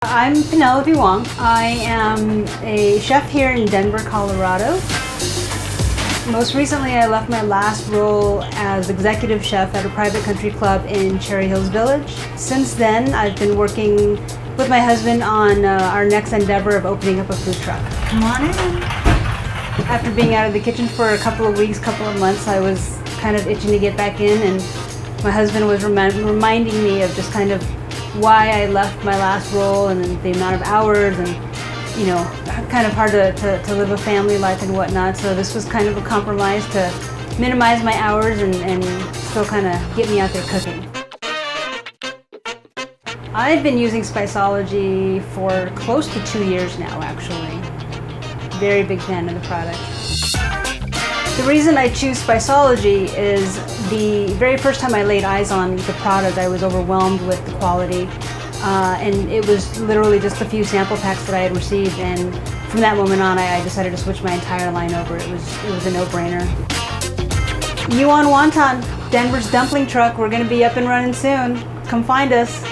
I'm Penelope Wong. I am a chef here in Denver, Colorado. Most recently, I left my last role as executive chef at a private country club in Cherry Hills Village. Since then, I've been working with my husband on our next endeavor of opening up a food truck. Come on in. After being out of the kitchen for a couple of weeks, couple of months, I was kind of itching to get back in, and my husband was reminding me of just kind of why I left my last role and the amount of hours, and you know, kind of hard to live a family life and whatnot. So this was kind of a compromise to minimize my hours and still kind of get me out there cooking. I've been using Spiceology for close to 2 years now, actually. Very big fan of the product. The reason I choose Spiceology is the very first time I laid eyes on the product, I was overwhelmed with the quality. And it was literally just a few sample packs that I had received, and from that moment on I decided to switch my entire line over. It was a no-brainer. You on Wonton, Denver's dumpling truck. We're going to be up and running soon. Come find us.